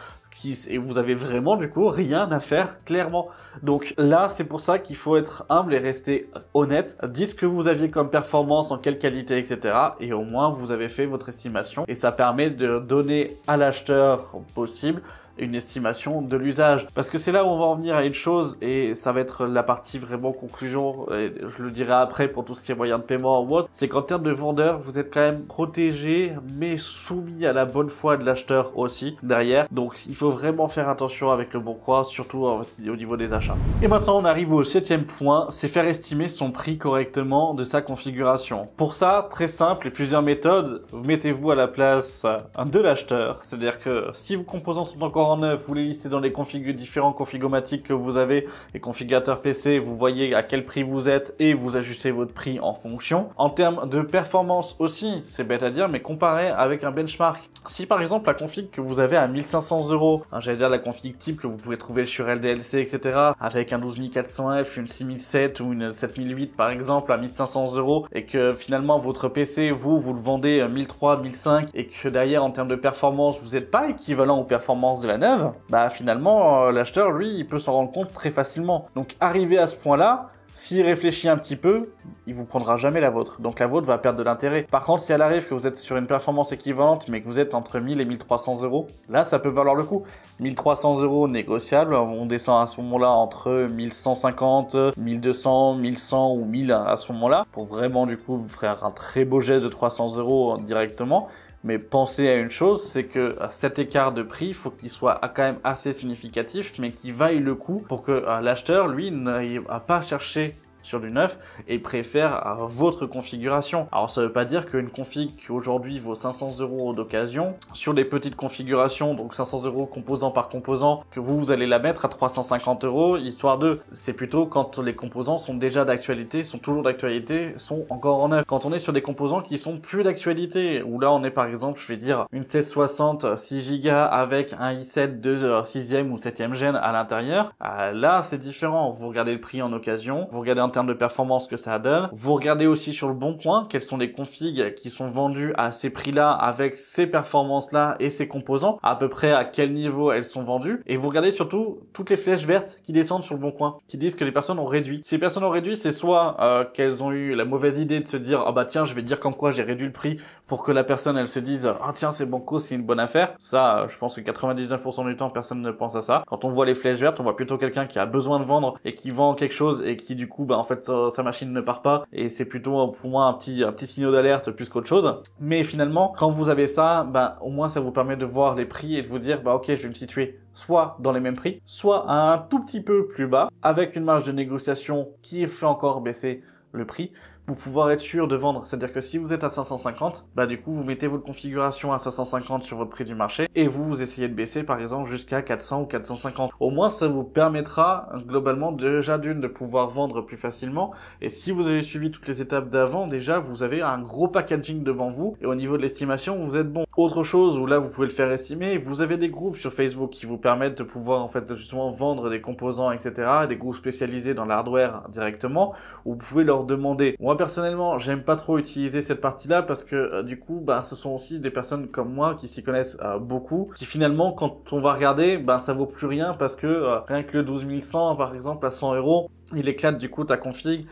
et vous avez vraiment du coup rien à faire clairement. Donc là c'est pour ça qu'il faut être humble et rester honnête. Dites ce que vous aviez comme performance, en quelle qualité, etc. Et au moins vous avez fait votre estimation et ça permet de donner à l'acheteur possible une estimation de l'usage. Parce que c'est là où on va en venir à une chose, et ça va être la partie vraiment conclusion, et je le dirai après pour tout ce qui est moyen de paiement ou autre, c'est qu'en termes de vendeur, vous êtes quand même protégé, mais soumis à la bonne foi de l'acheteur aussi, derrière. Donc il faut vraiment faire attention avec le bon coin, surtout au niveau des achats. Et maintenant on arrive au 7e point, c'est faire estimer son prix correctement de sa configuration. Pour ça, très simple, et plusieurs méthodes, mettez-vous à la place de l'acheteur, c'est-à-dire que si vos composants sont encore en neuf, vous les listez dans les différents configomatiques que vous avez, les configurateurs PC, vous voyez à quel prix vous êtes et vous ajustez votre prix en fonction. En termes de performance aussi, c'est bête à dire, mais comparé avec un benchmark. Si par exemple la config que vous avez à 1500 €, j'allais dire la config type que vous pouvez trouver sur LDLC, etc., avec un 12400F, une 6007 ou une 7008 par exemple à 1500 €, et que finalement votre PC, vous le vendez 1300, 1500, et que derrière en termes de performance, vous n'êtes pas équivalent aux performances de la neuve, bah finalement l'acheteur lui il peut s'en rendre compte très facilement. Donc arrivé à ce point là, s'il réfléchit un petit peu, il vous prendra jamais la vôtre. Donc la vôtre va perdre de l'intérêt. Par contre, si elle arrive que vous êtes sur une performance équivalente, mais que vous êtes entre 1000 et 1300 €, là ça peut valoir le coup. 1300 € négociable, on descend à ce moment-là entre 1150, 1200, 1100 ou 1000 à ce moment-là, pour vraiment du coup faire un très beau geste de 300 € directement. Mais pensez à une chose, c'est que cet écart de prix, il faut qu'il soit quand même assez significatif, mais qu'il vaille le coup pour que l'acheteur, lui, n'aille pas chercher sur du neuf et préfère votre configuration. Alors ça veut pas dire qu'une config qui aujourd'hui vaut 500 € d'occasion, sur les petites configurations, donc 500 € composant par composant, que vous allez la mettre à 350 €, histoire de... C'est plutôt quand les composants sont déjà d'actualité, sont toujours d'actualité, sont encore en neuf. Quand on est sur des composants qui sont plus d'actualité, où là on est par exemple, je vais dire, une 1660 6 Go avec un i7 de 6e ou 7e gen à l'intérieur, là c'est différent. Vous regardez le prix en occasion, vous regardez en termes de performance que ça donne. Vous regardez aussi sur le bon coin quelles sont les configs qui sont vendues à ces prix-là, avec ces performances-là et ces composants, à peu près à quel niveau elles sont vendues. Et vous regardez surtout toutes les flèches vertes qui descendent sur le bon coin, qui disent que les personnes ont réduit. Si les personnes ont réduit, c'est soit qu'elles ont eu la mauvaise idée de se dire ah bah tiens, je vais dire comme quoi j'ai réduit le prix pour que la personne elle se dise ah tiens c'est banco, c'est une bonne affaire. Ça, je pense que 99% du temps personne ne pense à ça. Quand on voit les flèches vertes, on voit plutôt quelqu'un qui a besoin de vendre et qui vend quelque chose et qui du coup en fait sa machine ne part pas, et c'est plutôt pour moi un petit signal d'alerte plus qu'autre chose. Mais finalement quand vous avez ça, au moins ça vous permet de voir les prix et de vous dire ok, je vais me situer soit dans les mêmes prix, soit un tout petit peu plus bas, avec une marge de négociation qui fait encore baisser le prix, pour pouvoir être sûr de vendre. C'est-à-dire que si vous êtes à 550, du coup vous mettez votre configuration à 550 sur votre prix du marché et vous essayez de baisser par exemple jusqu'à 400 ou 450. Au moins ça vous permettra globalement déjà de pouvoir vendre plus facilement, et si vous avez suivi toutes les étapes d'avant, déjà vous avez un gros packaging devant vous et au niveau de l'estimation vous êtes bon. Autre chose où là vous pouvez le faire estimer, vous avez des groupes sur Facebook qui vous permettent de pouvoir en fait justement vendre des composants, etc. Des groupes spécialisés dans l'hardware directement, où vous pouvez leur demander. Moi personnellement j'aime pas trop utiliser cette partie là parce que du coup ce sont aussi des personnes comme moi qui s'y connaissent beaucoup, qui finalement quand on va regarder ça vaut plus rien, parce que rien que le 12100 par exemple à 100 €, il éclate du coup ta config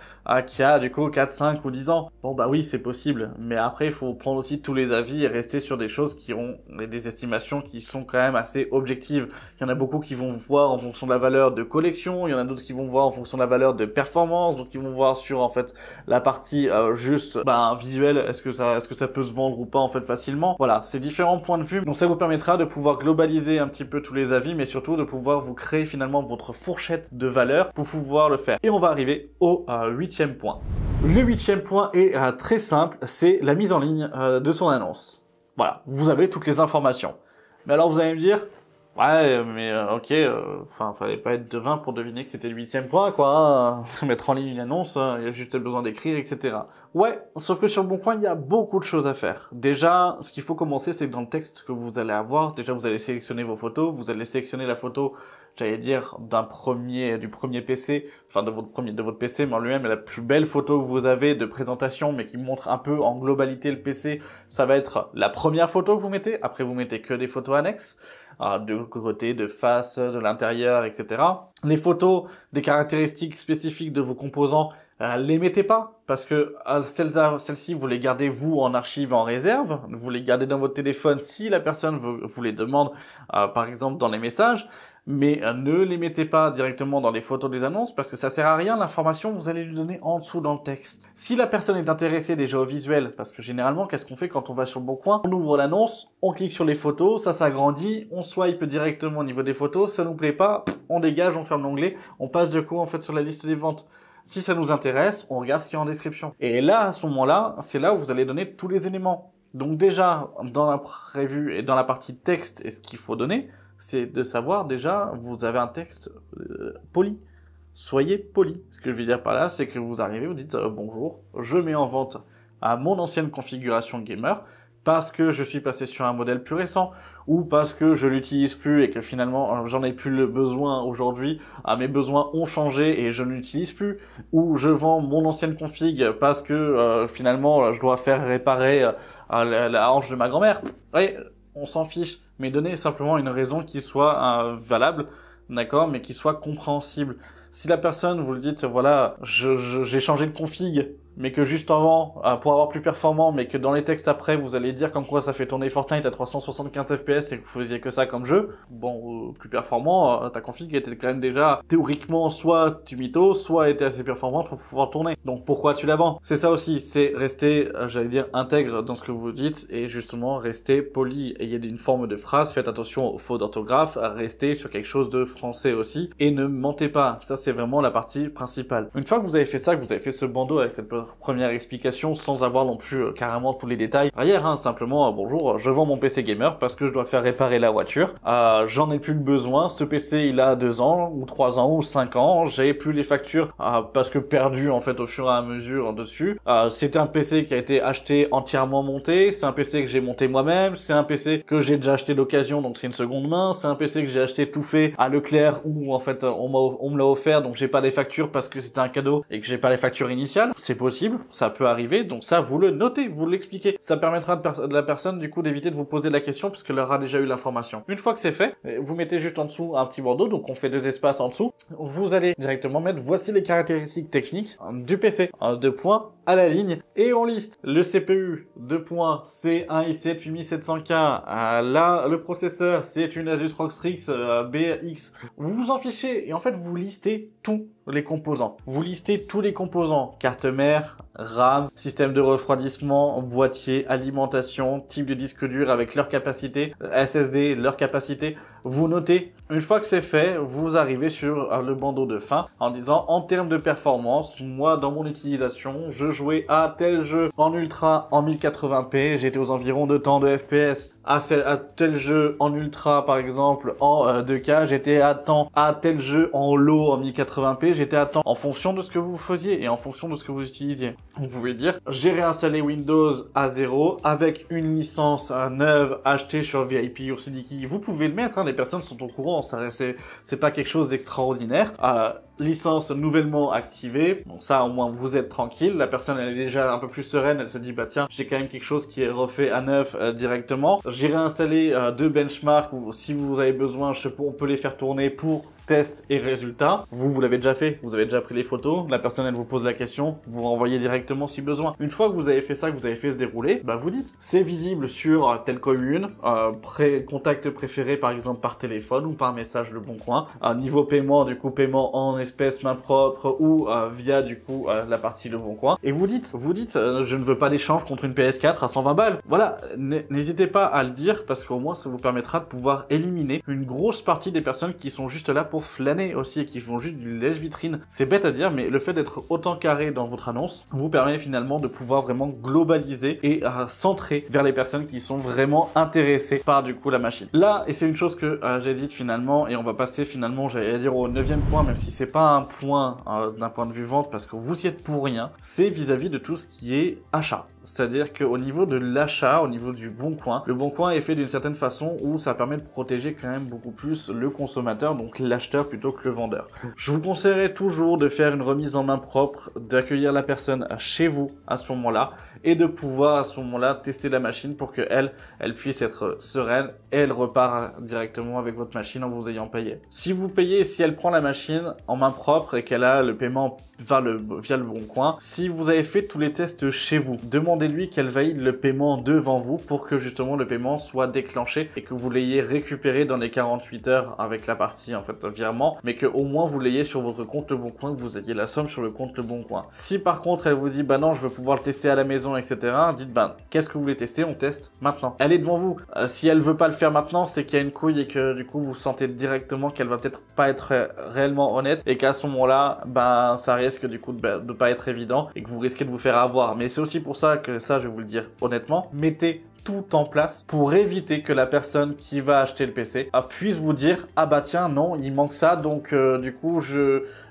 qui a du coup 4, 5 ou 10 ans. Bon oui c'est possible, mais après il faut prendre aussi tous les avis et rester sur des choses qui ont des estimations qui sont quand même assez objectives. Il y en a beaucoup qui vont voir en fonction de la valeur de collection, il y en a d'autres qui vont voir en fonction de la valeur de performance, d'autres qui vont voir sur en fait la partie juste visuelle, est-ce que ça peut se vendre ou pas en fait facilement. Voilà, c'est différents points de vue, donc ça vous permettra de pouvoir globaliser un petit peu tous les avis, mais surtout de pouvoir vous créer finalement votre fourchette de valeur pour pouvoir le faire. Et on va arriver au 8e point. Le 8e point est très simple, c'est la mise en ligne de son annonce. Voilà, vous avez toutes les informations. Mais alors vous allez me dire, ouais, mais ok, fallait pas être devin pour deviner que c'était le 8e point, quoi. Mettre en ligne une annonce, il y a juste besoin d'écrire, etc. Ouais, sauf que sur le bon coin, il y a beaucoup de choses à faire. Déjà, ce qu'il faut commencer, c'est que dans le texte que vous allez avoir, déjà vous allez sélectionner vos photos, vous allez sélectionner la photo j'allais dire, du premier PC, enfin de votre PC, mais en lui-même, la plus belle photo que vous avez de présentation, mais qui montre un peu en globalité le PC, ça va être la première photo que vous mettez. Après, vous mettez que des photos annexes, de côté, de face, de l'intérieur, etc. Les photos des caractéristiques spécifiques de vos composants, les mettez pas, parce que celles-ci, vous les gardez vous en archive, en réserve, vous les gardez dans votre téléphone si la personne vous les demande, par exemple dans les messages, mais ne les mettez pas directement dans les photos des annonces, parce que ça sert à rien, l'information, vous allez lui donner en dessous dans le texte. Si la personne est intéressée déjà au visuel, parce que généralement, qu'est-ce qu'on fait quand on va sur le bon coin? On ouvre l'annonce, on clique sur les photos, ça s'agrandit, on swipe directement au niveau des photos, ça nous plaît pas, on dégage, on ferme l'onglet, on passe du coup en fait sur la liste des ventes. Si ça nous intéresse, on regarde ce qu'il y a en description. Et là, à ce moment-là, c'est là où vous allez donner tous les éléments. Donc déjà, dans la prévue et dans la partie texte, et ce qu'il faut donner, c'est de savoir déjà, vous avez un texte poli. Soyez poli. Ce que je veux dire par là, c'est que vous arrivez, vous dites bonjour, je mets en vente à mon ancienne configuration gamer, parce que je suis passé sur un modèle plus récent, ou parce que je l'utilise plus et que finalement j'en ai plus le besoin aujourd'hui, mes besoins ont changé et je ne l'utilise plus, ou je vends mon ancienne config parce que finalement je dois faire réparer la hanche de ma grand-mère. Oui, on s'en fiche, mais donnez simplement une raison qui soit valable, d'accord, mais qui soit compréhensible. Si la personne, vous le dites, voilà, j'ai changé de config, mais que juste avant, pour avoir plus performant, mais que dans les textes après, vous allez dire comme quoi ça fait tourner Fortnite à 375 FPS et que vous faisiez que ça comme jeu, bon, plus performant, ta config était quand même déjà, théoriquement, soit tu mythos, soit était assez performante pour pouvoir tourner. Donc pourquoi tu la vends? C'est ça aussi, c'est rester, j'allais dire, intègre dans ce que vous dites, et justement, rester poli. Ayez une forme de phrase, faites attention aux fautes d'orthographe, restez sur quelque chose de français aussi, et ne mentez pas. Ça, c'est vraiment la partie principale. Une fois que vous avez fait ça, que vous avez fait ce bandeau avec cette première explication sans avoir non plus carrément tous les détails derrière, hein, simplement bonjour, je vends mon PC gamer parce que je dois faire réparer la voiture, j'en ai plus le besoin, ce PC il a 2 ans ou 3 ans ou 5 ans, j'ai plus les factures parce que perdu en fait au fur et à mesure dessus, c'est un PC qui a été acheté entièrement monté, c'est un PC que j'ai monté moi-même, c'est un PC que j'ai déjà acheté d'occasion donc c'est une seconde main, c'est un PC que j'ai acheté tout fait à Leclerc où en fait on me l'a offert donc j'ai pas les factures parce que c'était un cadeau et que j'ai pas les factures initiales, c'est possible, ça peut arriver, donc ça vous le notez, vous l'expliquez, ça permettra de la personne du coup d'éviter de vous poser la question parce qu'elle aura déjà eu l'information. Une fois que c'est fait, vous mettez juste en dessous un petit bandeau, donc on fait 2 espaces en dessous, vous allez directement mettre voici les caractéristiques techniques du PC, 2 points à la ligne, et on liste le CPU, 2 points, c'est un i7 8700K, là le processeur c'est une Asus ROG Strix BX, vous vous en fichez et en fait vous listez tous les composants. Vous listez tous les composants, carte mère, RAM, système de refroidissement, boîtier, alimentation, type de disque dur avec leur capacité, SSD, leur capacité. Vous notez. Une fois que c'est fait, vous arrivez sur le bandeau de fin en disant en termes de performance, moi dans mon utilisation, je jouais à tel jeu en ultra en 1080p, j'étais aux environs de temps de FPS. À tel jeu en ultra par exemple en 2K, j'étais à temps. À tel jeu en low en 1080p, j'étais à temps. En fonction de ce que vous faisiez et en fonction de ce que vous utilisiez. Vous pouvez dire j'ai réinstallé Windows à 0 avec une licence neuve achetée sur VIP ou Sidiki. Vous pouvez le mettre, hein, les personnes sont au courant, c'est pas quelque chose d'extraordinaire. Licence nouvellement activée, donc ça au moins vous êtes tranquille, la personne elle est déjà un peu plus sereine, elle se dit bah tiens j'ai quand même quelque chose qui est refait à neuf directement. J'ai réinstallé 2 benchmarks, si vous avez besoin on peut les faire tourner pour test et résultat. Vous l'avez déjà fait, vous avez déjà pris les photos, la personne elle vous pose la question, vous renvoyez directement si besoin. Une fois que vous avez fait ça, que vous avez fait se dérouler, bah vous dites c'est visible sur telle commune, contact préféré par exemple par téléphone ou par message Le Bon Coin, niveau paiement du coup paiement en espèces main propre ou via du coup la partie Le Bon Coin, et vous dites je ne veux pas d'échange contre une PS4 à 120 balles. Voilà, n'hésitez pas à le dire parce qu'au moins ça vous permettra de pouvoir éliminer une grosse partie des personnes qui sont juste là pour flâner aussi et qui font juste du lèche-vitrine. C'est bête à dire, mais le fait d'être autant carré dans votre annonce vous permet finalement de pouvoir vraiment globaliser et centrer vers les personnes qui sont vraiment intéressées par du coup la machine. Là, et c'est une chose que j'ai dite finalement, et on va passer finalement, j'allais dire au 9e point, même si c'est pas un point d'un point de vue vente parce que vous y êtes pour rien, c'est vis-à-vis de tout ce qui est achat. c'est-à-dire qu'au niveau de l'achat, au niveau du Bon Coin, le Bon Coin est fait d'une certaine façon où ça permet de protéger quand même beaucoup plus le consommateur, donc l'acheteur plutôt que le vendeur. Je vous conseillerais toujours de faire une remise en main propre, d'accueillir la personne chez vous à ce moment-là et de pouvoir à ce moment-là tester la machine pour que elle puisse être sereine et elle repart directement avec votre machine en vous ayant payé. Si vous payez, si elle prend la machine en main propre et qu'elle a le paiement via le Bon Coin, si vous avez fait tous les tests chez vous, demandez-lui qu'elle valide le paiement devant vous pour que justement le paiement soit déclenché et que vous l'ayez récupéré dans les 48 heures avec la partie en fait virement, mais que au moins vous l'ayez sur votre compte Le Bon Coin, que vous ayez la somme sur le compte Le Bon Coin. Si par contre elle vous dit bah non je veux pouvoir le tester à la maison etc, dites bah qu'est-ce que vous voulez tester, on teste maintenant. Elle est devant vous. Si elle veut pas le faire maintenant, c'est qu'il y a une couille et que du coup vous sentez directement qu'elle va peut-être pas être réellement honnête et qu'à ce moment-là, ben ça risque du coup de pas être évident et que vous risquez de vous faire avoir. Mais c'est aussi pour ça que ça, je vais vous le dire honnêtement, mettez tout en place pour éviter que la personne qui va acheter le PC puisse vous dire ah bah tiens non il manque ça donc du coup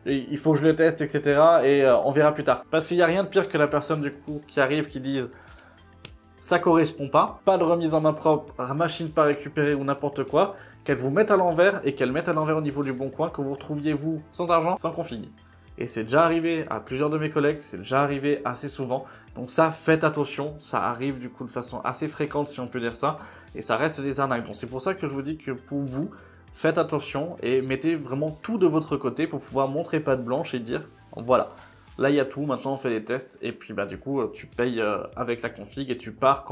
il faut que je le teste etc et on verra plus tard. Parce qu'il n'y a rien de pire que la personne du coup qui arrive qui dise ça correspond pas de remise en main propre, machine pas récupérée ou n'importe quoi, qu'elle vous mette à l'envers et qu'elle mette à l'envers au niveau du Bon Coin, que vous retrouviez vous sans argent, sans config. Et c'est déjà arrivé à plusieurs de mes collègues, c'est déjà arrivé assez souvent. Donc ça, faites attention, ça arrive du coup de façon assez fréquente si on peut dire ça. Et ça reste des arnaques. Donc c'est pour ça que je vous dis que pour vous, faites attention et mettez vraiment tout de votre côté pour pouvoir montrer patte blanche et dire voilà. Là, il y a tout. Maintenant, on fait les tests. Et puis, bah, du coup, tu payes avec la config et tu pars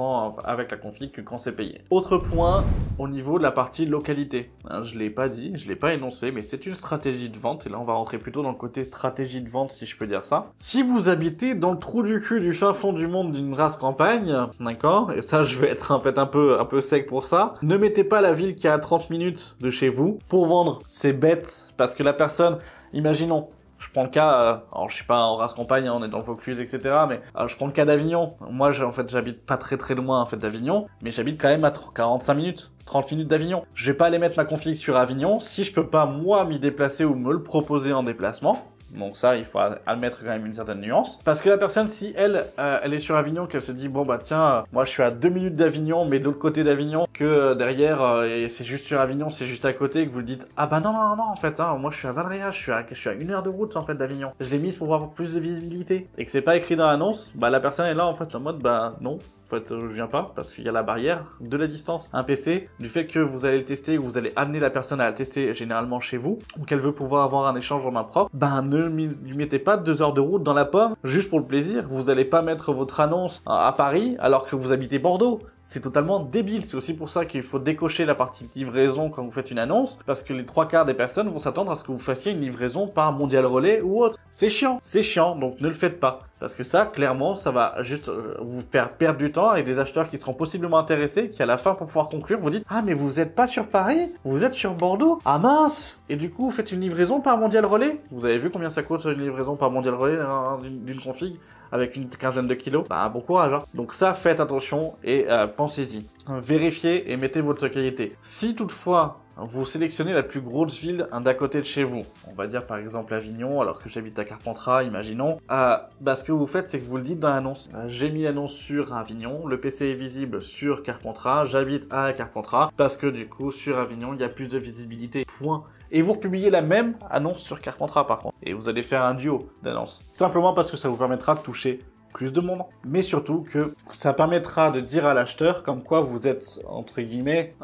avec la config quand c'est payé. Autre point, au niveau de la partie localité. Hein, je ne l'ai pas dit, je ne l'ai pas énoncé, mais c'est une stratégie de vente. Et là, on va rentrer plutôt dans le côté stratégie de vente, si je peux dire ça. Si vous habitez dans le trou du cul du fin fond du monde d'une race campagne, d'accord, et ça, je vais être en fait un peu sec pour ça, ne mettez pas la ville qui est à 30 minutes de chez vous pour vendre ces bêtes. Parce que la personne, imaginons, je prends le cas, alors je suis pas en race campagne, on est dans le Vaucluse, etc. Mais je prends le cas d'Avignon. Moi, en fait, j'habite pas très loin en fait d'Avignon, mais j'habite quand même à 45 minutes, 30 minutes d'Avignon. Je vais pas aller mettre ma config sur Avignon si je peux pas moi m'y déplacer ou me le proposer en déplacement. Donc ça, il faut admettre quand même une certaine nuance. Parce que la personne, si elle est sur Avignon, qu'elle se dit, bon bah tiens, moi je suis à 2 minutes d'Avignon, mais de l'autre côté d'Avignon, que derrière, et c'est juste sur Avignon, c'est juste à côté, et que vous le dites, ah bah non, en fait, hein, moi je suis à Valréas, je suis à 1 heure de route en fait d'Avignon. Je l'ai mise pour avoir plus de visibilité. Et que c'est pas écrit dans l'annonce, bah la personne est là en fait en mode, bah non. En fait, je viens pas parce qu'il y a la barrière de la distance. Un PC, du fait que vous allez le tester, ou vous allez amener la personne à le tester généralement chez vous, ou qu'elle veut pouvoir avoir un échange en main propre, ben ne lui mettez pas 2 heures de route dans la pomme juste pour le plaisir. Vous allez pas mettre votre annonce à Paris alors que vous habitez Bordeaux. C'est totalement débile. C'est aussi pour ça qu'il faut décocher la partie livraison quand vous faites une annonce, parce que les 3/4 des personnes vont s'attendre à ce que vous fassiez une livraison par Mondial Relais ou autre. C'est chiant, donc ne le faites pas. Parce que ça, clairement, ça va juste vous faire perdre du temps avec des acheteurs qui seront possiblement intéressés, qui à la fin, pour pouvoir conclure, vous dites « Ah, mais vous êtes pas sur Paris, vous êtes sur Bordeaux. Ah mince !» Et du coup, vous faites une livraison par Mondial Relais. Vous avez vu combien ça coûte une livraison par Mondial Relais d'une config avec une quinzaine de kilos? Bah, bon courage, hein. Donc ça, faites attention et pensez-y. Vérifiez et mettez votre qualité. Si toutefois, vous sélectionnez la plus grosse ville d'à côté de chez vous, on va dire par exemple Avignon, alors que j'habite à Carpentras, imaginons, ce que vous faites, c'est que vous le dites dans l'annonce. J'ai mis l'annonce sur Avignon, le PC est visible sur Carpentras, j'habite à Carpentras, parce que du coup, sur Avignon, il y a plus de visibilité, point. Et vous republiez la même annonce sur Carpentras par contre. Et vous allez faire un duo d'annonces. Simplement parce que ça vous permettra de toucher plus de monde, mais surtout que ça permettra de dire à l'acheteur comme quoi vous êtes entre guillemets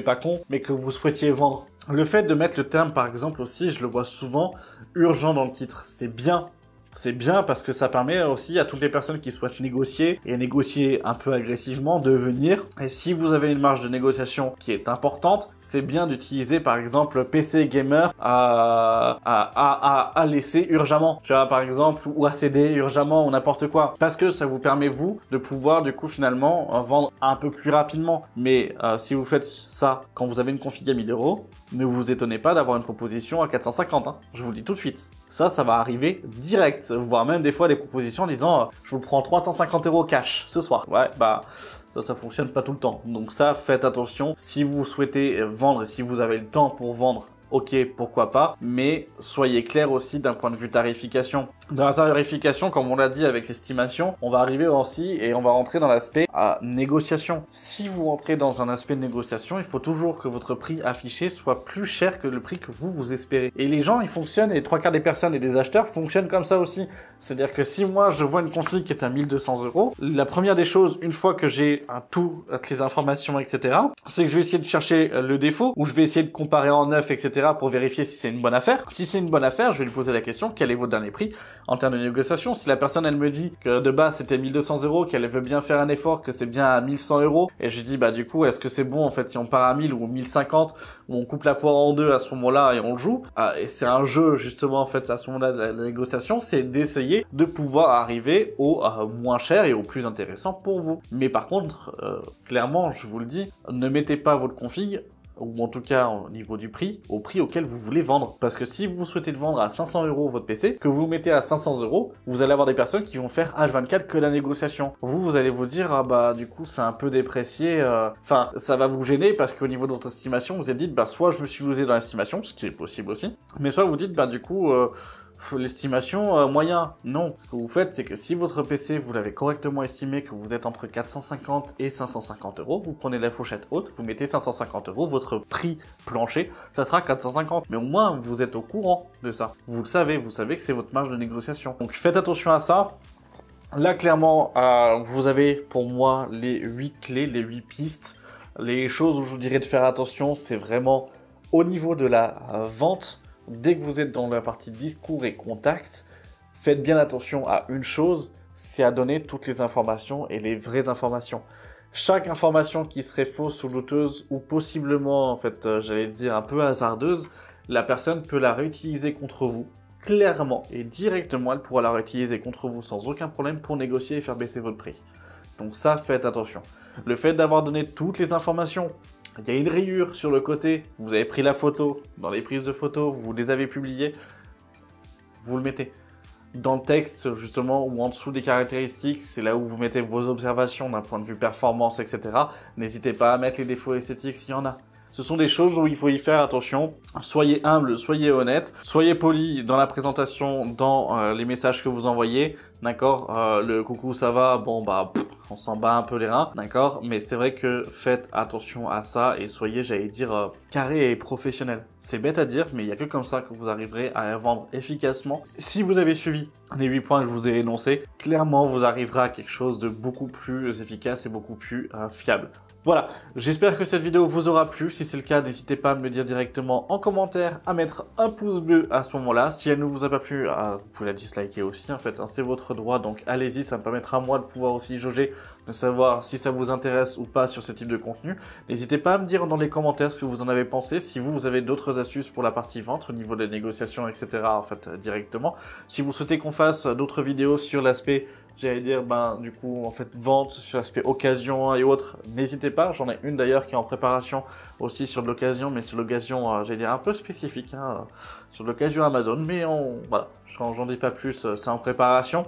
pas con, mais que vous souhaitiez vendre. Le fait de mettre le terme par exemple aussi, je le vois souvent, urgent dans le titre, c'est bien. C'est bien parce que ça permet aussi à toutes les personnes qui souhaitent négocier et négocier un peu agressivement de venir. Et si vous avez une marge de négociation qui est importante, c'est bien d'utiliser par exemple PC Gamer à laisser urgemment. Tu vois par exemple, ou à céder urgemment ou n'importe quoi. Parce que ça vous permet vous de pouvoir du coup finalement vendre un peu plus rapidement. Mais si vous faites ça quand vous avez une config à 1000 €, ne vous étonnez pas d'avoir une proposition à 450. Hein. Je vous le dis tout de suite. Ça va arriver direct, voire même des fois des propositions en disant je vous prends 350 € cash ce soir. Ouais, bah ça fonctionne pas tout le temps. Donc ça, faites attention. Si vous souhaitez vendre et si vous avez le temps pour vendre ok, pourquoi pas, mais soyez clair aussi d'un point de vue tarification. Dans la tarification, comme on l'a dit avec l'estimation, on va arriver aussi et on va rentrer dans l'aspect négociation. Si vous rentrez dans un aspect de négociation, il faut toujours que votre prix affiché soit plus cher que le prix que vous espérez. Et les gens, ils fonctionnent, et les 3/4 des personnes et des acheteurs fonctionnent comme ça aussi. C'est-à-dire que si moi, je vois une config qui est à 1200 €, la première des choses, une fois que j'ai toutes les informations, etc., c'est que je vais essayer de chercher le défaut, ou je vais essayer de comparer en neuf, etc., pour vérifier si c'est une bonne affaire. Si c'est une bonne affaire, je vais lui poser la question, quel est votre dernier prix en termes de négociation? Si la personne, elle me dit que de base, c'était 1200 €, qu'elle veut bien faire un effort, que c'est bien à 1100 €, et je lui dis, bah, du coup, est-ce que c'est bon, en fait, si on part à 1000 ou 1050, où on coupe la poire en deux à ce moment-là et on le joue? Et c'est un jeu, justement, en fait, à ce moment-là de la négociation, c'est d'essayer de pouvoir arriver au moins cher et au plus intéressant pour vous. Mais par contre, clairement, je vous le dis, ne mettez pas votre config, ou en tout cas au niveau du prix, au prix auquel vous voulez vendre. Parce que si vous souhaitez le vendre à 500 € votre PC, que vous mettez à 500 €, vous allez avoir des personnes qui vont faire H24 que la négociation. Vous allez vous dire, ah bah du coup c'est un peu déprécié, enfin ça va vous gêner parce qu'au niveau de votre estimation, vous êtes dit, bah soit je me suis losé dans l'estimation, ce qui est possible aussi, mais soit vous dites, bah du coup... l'estimation moyen, non. Ce que vous faites, c'est que si votre PC, vous l'avez correctement estimé, que vous êtes entre 450 et 550 €, vous prenez la fourchette haute, vous mettez 550 €, votre prix plancher, ça sera 450. Mais au moins, vous êtes au courant de ça. Vous savez que c'est votre marge de négociation. Donc faites attention à ça. Là, clairement, vous avez pour moi les 8 clés, les 8 pistes. Les choses où je vous dirais de faire attention, c'est vraiment au niveau de la vente. Dès que vous êtes dans la partie discours et contact, faites bien attention à une chose, c'est à donner toutes les informations et les vraies informations. Chaque information qui serait fausse ou douteuse ou possiblement, en fait, j'allais dire un peu hasardeuse, la personne peut la réutiliser contre vous, clairement et directement, elle pourra la réutiliser contre vous sans aucun problème pour négocier et faire baisser votre prix. Donc ça, faites attention. Le fait d'avoir donné toutes les informations, il y a une rayure sur le côté, vous avez pris la photo, dans les prises de photos, vous les avez publiées, vous le mettez. Dans le texte, justement, ou en dessous des caractéristiques, c'est là où vous mettez vos observations d'un point de vue performance, etc. N'hésitez pas à mettre les défauts esthétiques s'il y en a. Ce sont des choses où il faut y faire attention. Soyez humble, soyez honnête, soyez poli dans la présentation, dans les messages que vous envoyez. D'accord, le coucou ça va, bon bah on s'en bat un peu les reins, d'accord, mais c'est vrai que faites attention à ça et soyez, j'allais dire, carré et professionnel. C'est bête à dire, mais il n'y a que comme ça que vous arriverez à vendre efficacement. Si vous avez suivi les 8 points que je vous ai énoncés, clairement vous arriverez à quelque chose de beaucoup plus efficace et beaucoup plus fiable. Voilà, j'espère que cette vidéo vous aura plu. Si c'est le cas, n'hésitez pas à me le dire directement en commentaire, à mettre un pouce bleu à ce moment-là. Si elle ne vous a pas plu, vous pouvez la disliker aussi, en fait, hein, c'est votre droit. Donc allez-y, ça me permettra à moi de pouvoir aussi jauger, de savoir si ça vous intéresse ou pas sur ce type de contenu. N'hésitez pas à me dire dans les commentaires ce que vous en avez pensé, si vous avez d'autres astuces pour la partie vente, au niveau des négociations, etc. en fait, directement. Si vous souhaitez qu'on fasse d'autres vidéos sur l'aspect... J'allais dire, du coup, en fait, vente sur l'aspect occasion et autres, n'hésitez pas. J'en ai une d'ailleurs qui est en préparation aussi sur de l'occasion, mais sur l'occasion, j'allais dire, un peu spécifique, hein, sur l'occasion Amazon. Mais voilà, j'en dis pas plus, c'est en préparation.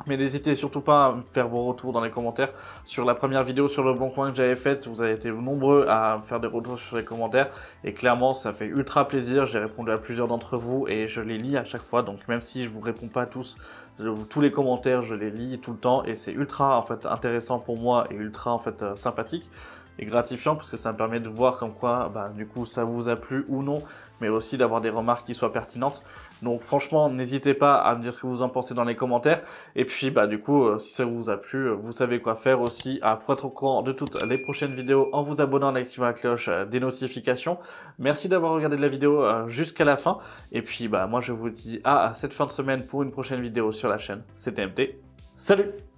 Mais n'hésitez surtout pas à me faire vos retours dans les commentaires sur la première vidéo sur le bon coin que j'avais faite. Vous avez été nombreux à me faire des retours sur les commentaires et clairement ça fait ultra plaisir. J'ai répondu à plusieurs d'entre vous et je les lis à chaque fois. Donc même si je vous réponds pas à tous les commentaires, je les lis tout le temps et c'est ultra en fait intéressant pour moi et ultra en fait sympathique et gratifiant parce que ça me permet de voir comme quoi du coup ça vous a plu ou non, mais aussi d'avoir des remarques qui soient pertinentes. Donc franchement, n'hésitez pas à me dire ce que vous en pensez dans les commentaires. Et puis du coup, si ça vous a plu, vous savez quoi faire aussi pour être au courant de toutes les prochaines vidéos en vous abonnant, en activant la cloche des notifications. Merci d'avoir regardé la vidéo jusqu'à la fin. Et puis moi je vous dis à cette fin de semaine pour une prochaine vidéo sur la chaîne. C'était MT. Salut!